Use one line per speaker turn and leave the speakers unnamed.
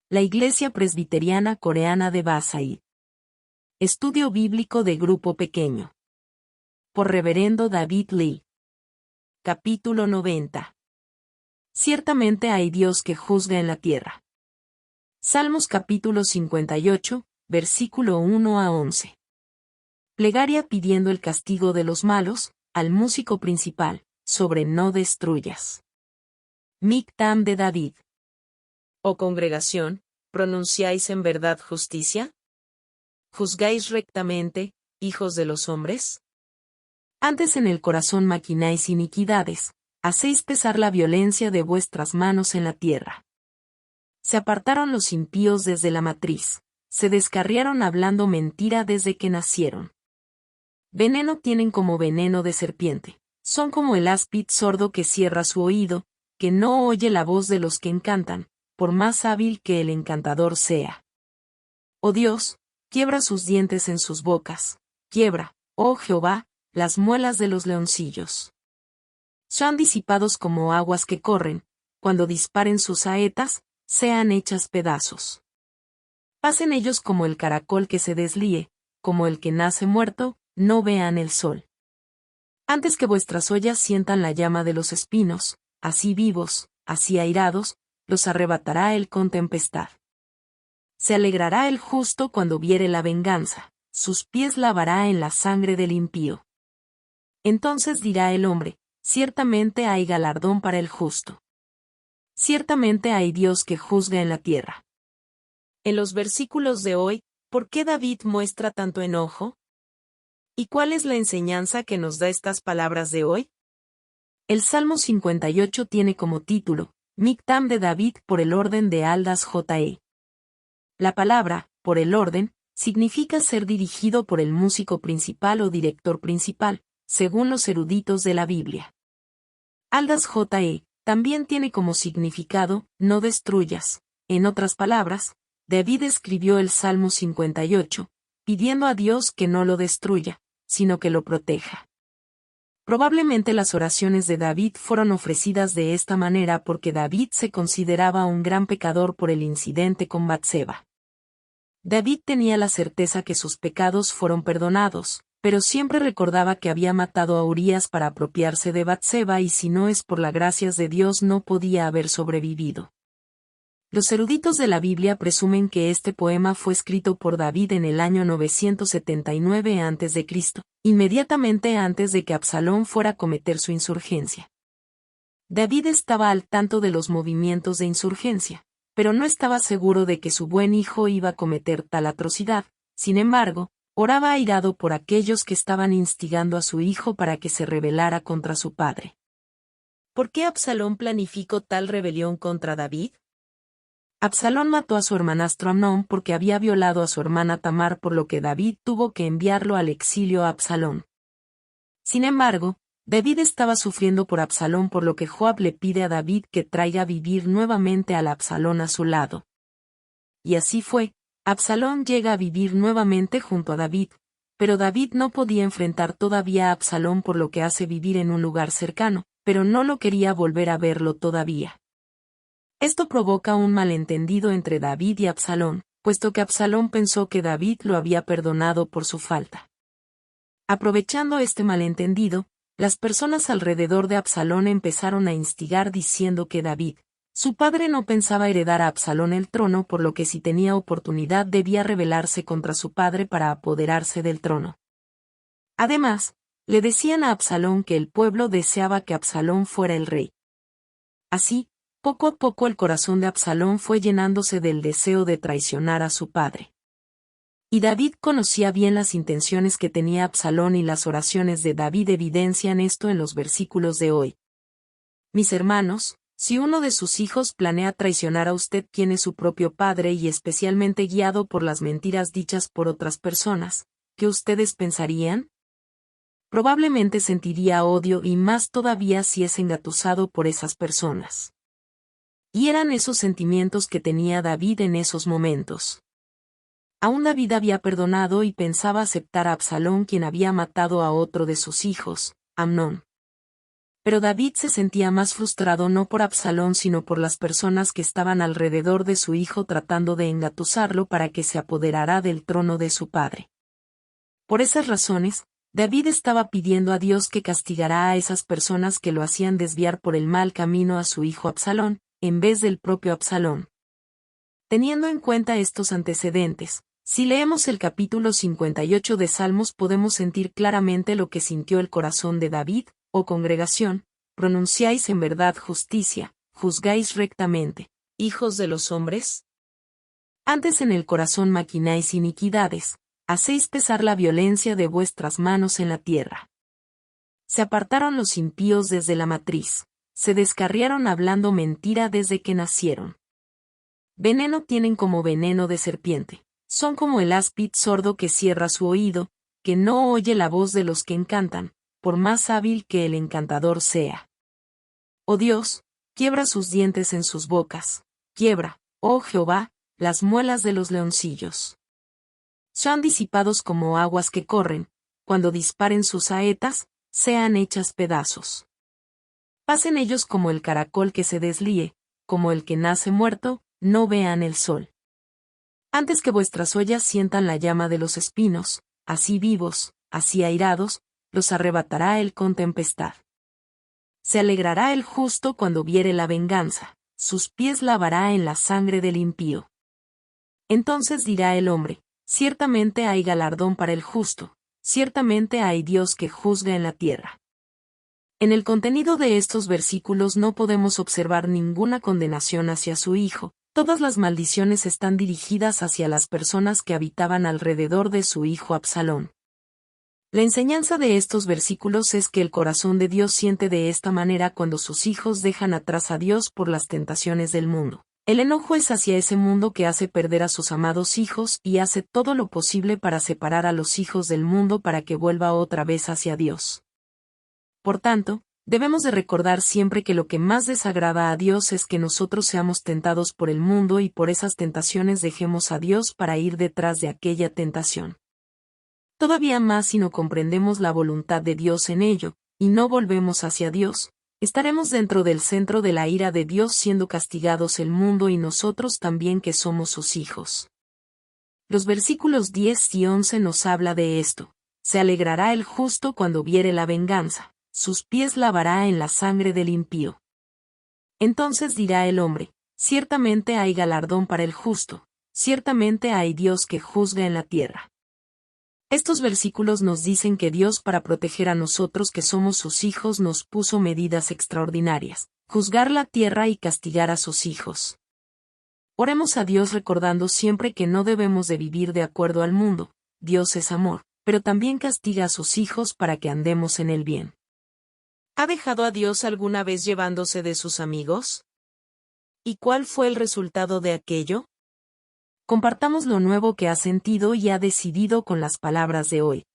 La Iglesia Presbiteriana Coreana de Basaí. Estudio bíblico de grupo pequeño. Por Reverendo David Lee. Capítulo 90. Ciertamente hay Dios que juzga en la tierra. Salmos capítulo 58, versículo 1 a 11. Plegaria pidiendo el castigo de los malos, al músico principal, sobre no destruyas. Mictam de David. Oh congregación, ¿pronunciáis en verdad justicia? ¿Juzgáis rectamente, hijos de los hombres? Antes en el corazón maquináis iniquidades, hacéis pesar la violencia de vuestras manos en la tierra. Se apartaron los impíos desde la matriz, se descarriaron hablando mentira desde que nacieron. Veneno tienen como veneno de serpiente, son como el áspid sordo que cierra su oído, que no oye la voz de los que encantan, por más hábil que el encantador sea. Oh Dios, quiebra sus dientes en sus bocas, quiebra, oh Jehová, las muelas de los leoncillos. Son disipados como aguas que corren, cuando disparen sus saetas, sean hechas pedazos. Pasen ellos como el caracol que se deslíe, como el que nace muerto, no vean el sol. Antes que vuestras ollas sientan la llama de los espinos, así vivos, así airados, los arrebatará él con tempestad. Se alegrará el justo cuando viere la venganza, sus pies lavará en la sangre del impío. Entonces dirá el hombre, ciertamente hay galardón para el justo. Ciertamente hay Dios que juzga en la tierra. En los versículos de hoy, ¿por qué David muestra tanto enojo? ¿Y cuál es la enseñanza que nos da estas palabras de hoy? El Salmo 58 tiene como título, Mictam de David por el orden de Aldas J.E. La palabra, por el orden, significa ser dirigido por el músico principal o director principal, según los eruditos de la Biblia. Aldas J.E. también tiene como significado, no destruyas. En otras palabras, David escribió el Salmo 58, pidiendo a Dios que no lo destruya, sino que lo proteja. Probablemente las oraciones de David fueron ofrecidas de esta manera porque David se consideraba un gran pecador por el incidente con Batseba. David tenía la certeza que sus pecados fueron perdonados, pero siempre recordaba que había matado a Urías para apropiarse de Batseba y si no es por las gracias de Dios no podía haber sobrevivido. Los eruditos de la Biblia presumen que este poema fue escrito por David en el año 979 a.C., inmediatamente antes de que Absalón fuera a cometer su insurgencia. David estaba al tanto de los movimientos de insurgencia, pero no estaba seguro de que su buen hijo iba a cometer tal atrocidad. Sin embargo, oraba airado por aquellos que estaban instigando a su hijo para que se rebelara contra su padre. ¿Por qué Absalón planificó tal rebelión contra David? Absalón mató a su hermanastro Amnón porque había violado a su hermana Tamar, por lo que David tuvo que enviarlo al exilio a Absalón. Sin embargo, David estaba sufriendo por Absalón, por lo que Joab le pide a David que traiga a vivir nuevamente al Absalón a su lado. Y así fue, Absalón llega a vivir nuevamente junto a David, pero David no podía enfrentar todavía a Absalón, por lo que hace vivir en un lugar cercano, pero no lo quería volver a verlo todavía. Esto provoca un malentendido entre David y Absalón, puesto que Absalón pensó que David lo había perdonado por su falta. Aprovechando este malentendido, las personas alrededor de Absalón empezaron a instigar diciendo que David, su padre, no pensaba heredar a Absalón el trono, por lo que si tenía oportunidad debía rebelarse contra su padre para apoderarse del trono. Además, le decían a Absalón que el pueblo deseaba que Absalón fuera el rey. Así, poco a poco el corazón de Absalón fue llenándose del deseo de traicionar a su padre. Y David conocía bien las intenciones que tenía Absalón y las oraciones de David evidencian esto en los versículos de hoy. Mis hermanos, si uno de sus hijos planea traicionar a usted, quien es su propio padre y especialmente guiado por las mentiras dichas por otras personas, ¿qué ustedes pensarían? Probablemente sentiría odio y más todavía si es engatusado por esas personas. Y eran esos sentimientos que tenía David en esos momentos. Aún David había perdonado y pensaba aceptar a Absalón, quien había matado a otro de sus hijos, Amnón. Pero David se sentía más frustrado no por Absalón sino por las personas que estaban alrededor de su hijo tratando de engatusarlo para que se apoderara del trono de su padre. Por esas razones, David estaba pidiendo a Dios que castigara a esas personas que lo hacían desviar por el mal camino a su hijo Absalón, en vez del propio Absalón. Teniendo en cuenta estos antecedentes, si leemos el capítulo 58 de Salmos podemos sentir claramente lo que sintió el corazón de David. Oh congregación, pronunciáis en verdad justicia, juzgáis rectamente, hijos de los hombres. Antes en el corazón maquináis iniquidades, hacéis pesar la violencia de vuestras manos en la tierra. Se apartaron los impíos desde la matriz, se descarriaron hablando mentira desde que nacieron. Veneno tienen como veneno de serpiente, son como el áspid sordo que cierra su oído, que no oye la voz de los que encantan, por más hábil que el encantador sea. Oh Dios, quiebra sus dientes en sus bocas, quiebra, oh Jehová, las muelas de los leoncillos. Sean disipados como aguas que corren, cuando disparen sus saetas, sean hechas pedazos. Pasen ellos como el caracol que se deslíe, como el que nace muerto, no vean el sol. Antes que vuestras ollas sientan la llama de los espinos, así vivos, así airados, los arrebatará él con tempestad. Se alegrará el justo cuando viere la venganza, sus pies lavará en la sangre del impío. Entonces dirá el hombre, ciertamente hay galardón para el justo, ciertamente hay Dios que juzga en la tierra. En el contenido de estos versículos no podemos observar ninguna condenación hacia su hijo, todas las maldiciones están dirigidas hacia las personas que habitaban alrededor de su hijo Absalón. La enseñanza de estos versículos es que el corazón de Dios siente de esta manera cuando sus hijos dejan atrás a Dios por las tentaciones del mundo. El enojo es hacia ese mundo que hace perder a sus amados hijos y hace todo lo posible para separar a los hijos del mundo para que vuelva otra vez hacia Dios. Por tanto, debemos de recordar siempre que lo que más desagrada a Dios es que nosotros seamos tentados por el mundo y por esas tentaciones dejemos a Dios para ir detrás de aquella tentación. Todavía más si no comprendemos la voluntad de Dios en ello, y no volvemos hacia Dios, estaremos dentro del centro de la ira de Dios siendo castigados el mundo y nosotros también que somos sus hijos. Los versículos 10 y 11 nos habla de esto. Se alegrará el justo cuando viere la venganza, sus pies lavará en la sangre del impío. Entonces dirá el hombre, ciertamente hay galardón para el justo, ciertamente hay Dios que juzga en la tierra. Estos versículos nos dicen que Dios para proteger a nosotros que somos sus hijos nos puso medidas extraordinarias, juzgar la tierra y castigar a sus hijos. Oremos a Dios recordando siempre que no debemos de vivir de acuerdo al mundo, Dios es amor, pero también castiga a sus hijos para que andemos en el bien. ¿Ha dejado a Dios alguna vez llevándose de sus amigos? ¿Y cuál fue el resultado de aquello? Compartamos lo nuevo que ha sentido y ha decidido con las palabras de hoy.